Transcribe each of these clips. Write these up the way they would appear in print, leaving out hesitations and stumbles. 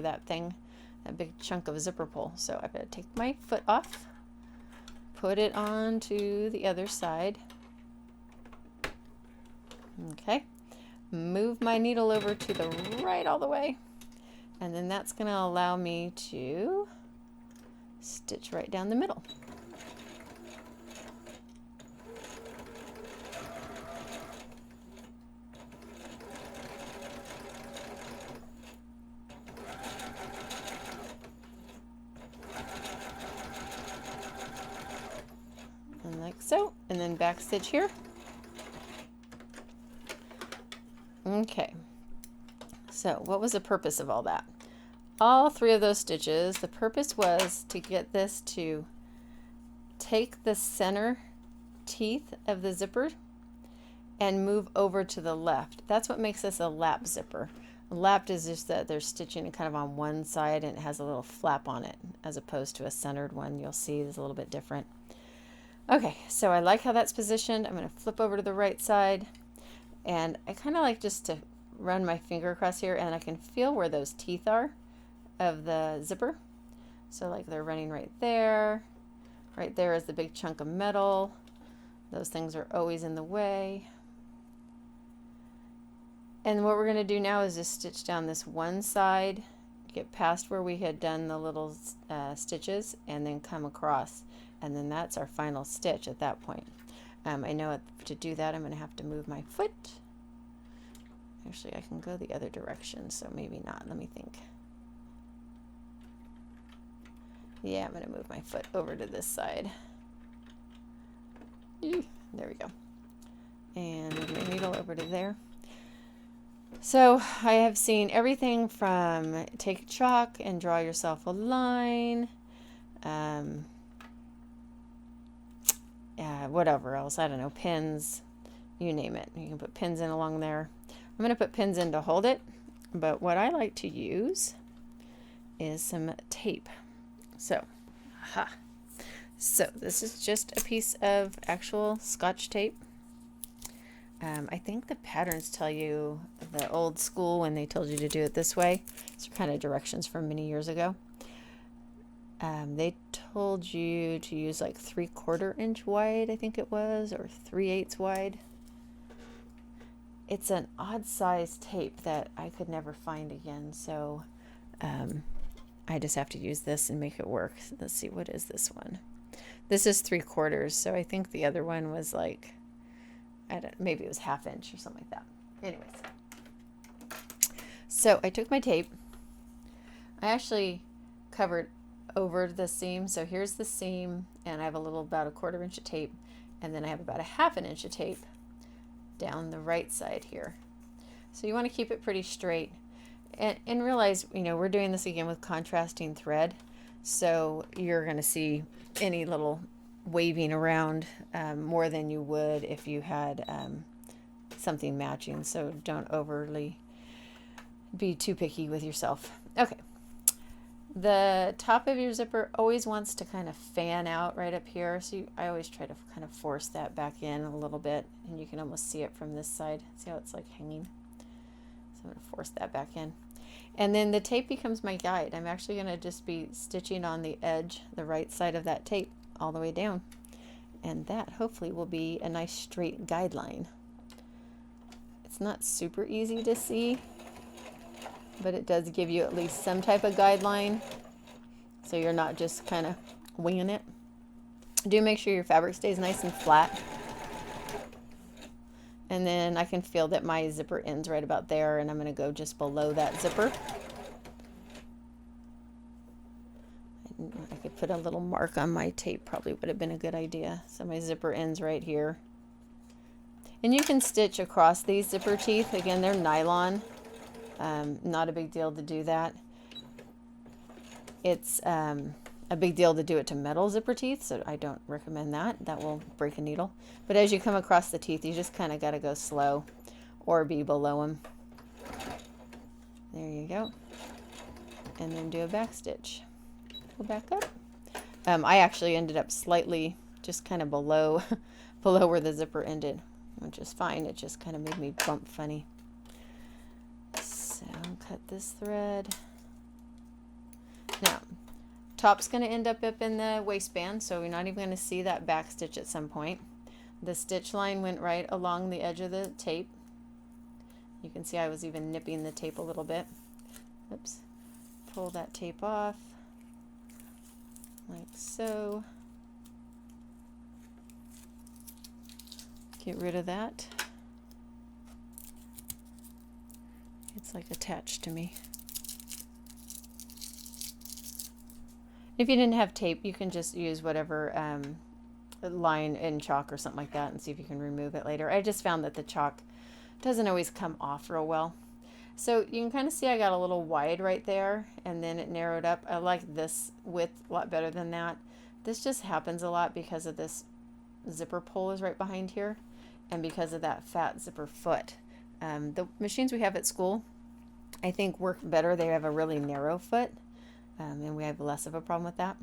that thing, that big chunk of zipper pull. So I'm going to take my foot off, put it onto the other side. Okay, move my needle over to the right all the way, and then that's going to allow me to stitch right down the middle. And like so, and then back stitch here. Okay, so what was the purpose of all that? All three of those stitches, the purpose was to get this to take the center teeth of the zipper and move over to the left. That's what makes this a lap zipper. A lap is just that they're stitching it kind of on one side and it has a little flap on it, as opposed to a centered one. You'll see is a little bit different. Okay, so I like how that's positioned. I'm going to flip over to the right side, and I kind of like just to run my finger across here, and I can feel where those teeth are of the zipper. So like they're running right there. Right there is the big chunk of metal. Those things are always in the way. And what we're going to do now is just stitch down this one side, get past where we had done the little stitches, and then come across. And then that's our final stitch at that point. I know to do that I'm going to have to move my foot. Actually, I can go the other direction, so maybe not. Let me think. Yeah, I'm going to move my foot over to this side. There we go. And move my needle over to there. So I have seen everything from take chalk and draw yourself a line, whatever else, I don't know, pins, you name it. You can put pins in along there. I'm going to put pins in to hold it, but what I like to use is some tape. So this is just a piece of actual Scotch tape. I think the patterns tell you the old school when they told you to do it this way. These are kind of directions from many years ago. They told you to use like 3/4 inch wide, I think it was, or 3/8 wide. It's an odd size tape that I could never find again, so I just have to use this and make it work. So let's see, what is this one? This is 3/4, so I think the other one was like, maybe it was 1/2 inch or something like that. Anyways, so I took my tape. I actually covered over the seam. So here's the seam, and I have about 1/4 inch of tape, and then I have about 1/2 inch of tape down the right side here. So you want to keep it pretty straight, and realize, we're doing this again with contrasting thread, so you're going to see any little waving around more than you would if you had something matching. So don't overly be too picky with yourself. Okay. The top of your zipper always wants to kind of fan out right up here. So I always try to kind of force that back in a little bit, and you can almost see it from this side. See how it's like hanging? So I'm going to force that back in. And then the tape becomes my guide. I'm actually going to just be stitching on the edge, the right side of that tape, all the way down. And that hopefully will be a nice straight guideline. It's not super easy to see, but it does give you at least some type of guideline, so you're not just kind of winging it. Do make sure your fabric stays nice and flat. And then I can feel that my zipper ends right about there, and I'm going to go just below that zipper. I could put a little mark on my tape, probably would have been a good idea. So my zipper ends right here. And you can stitch across these zipper teeth. Again, they're nylon. Not a big deal to do that. It's a big deal to do it to metal zipper teeth, so I don't recommend that. That will break a needle. But as you come across the teeth, you just kind of got to go slow or be below them. There you go. And then do a back stitch. Go back up. I actually ended up slightly just kind of below where the zipper ended, which is fine. It just kind of made me bump funny. So cut this thread. top's going to end up in the waistband, so we're not even going to see that back stitch at some point. The stitch line went right along the edge of the tape. You can see I was even nipping the tape a little bit. Oops. Pull that tape off like so. Get rid of that. It's like attached to me. If you didn't have tape, you can just use whatever line in chalk or something like that and see if you can remove it later. I just found that the chalk doesn't always come off real well. So you can kind of see I got a little wide right there, and then it narrowed up. I like this width a lot better than that. This just happens a lot because of this zipper pull is right behind here, and because of that fat zipper foot. The machines we have at school, I think, work better. They have a really narrow foot, and we have less of a problem with that.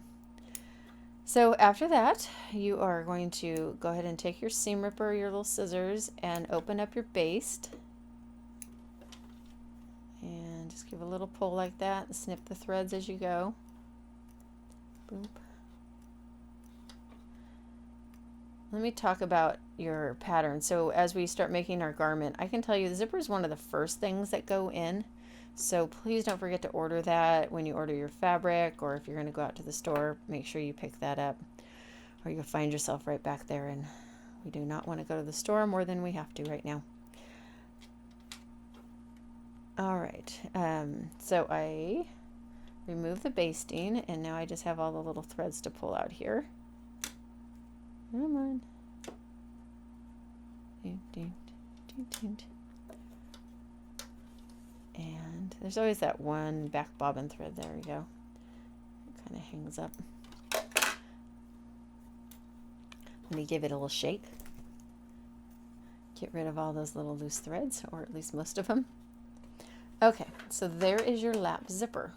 So after that, you are going to go ahead and take your seam ripper, your little scissors, and open up your baste. And just give a little pull like that and snip the threads as you go. Boop. Let me talk about your pattern. So as we start making our garment, I can tell you the zipper is one of the first things that go in. So please don't forget to order that when you order your fabric, or if you're going to go out to the store, make sure you pick that up, or you'll find yourself right back there, and we do not want to go to the store more than we have to right now. All right, so I remove the basting, and now I just have all the little threads to pull out here. Come on. And there's always that one back bobbin thread. There we go. It kind of hangs up. Let me give it a little shake. Get rid of all those little loose threads, or at least most of them. Okay, so there is your lap zipper.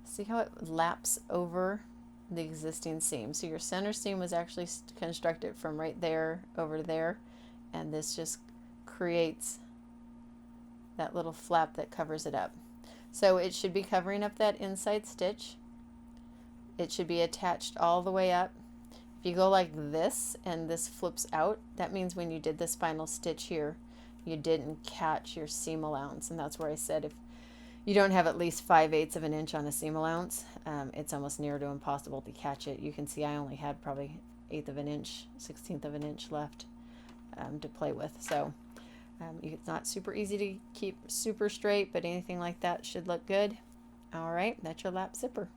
See how it laps over the existing seam. So your center seam was actually constructed from right there over there, and this just creates that little flap that covers it up. So it should be covering up that inside stitch. It should be attached all the way up. If you go like this and this flips out, that means when you did this final stitch here, you didn't catch your seam allowance. And that's where I said if you don't have at least 5/8 of an inch on a seam allowance, it's almost near to impossible to catch it. You can see I only had probably 1/8 of an inch, 1/16 of an inch left to play with. So it's not super easy to keep super straight, but anything like that should look good. All right, that's your lap zipper.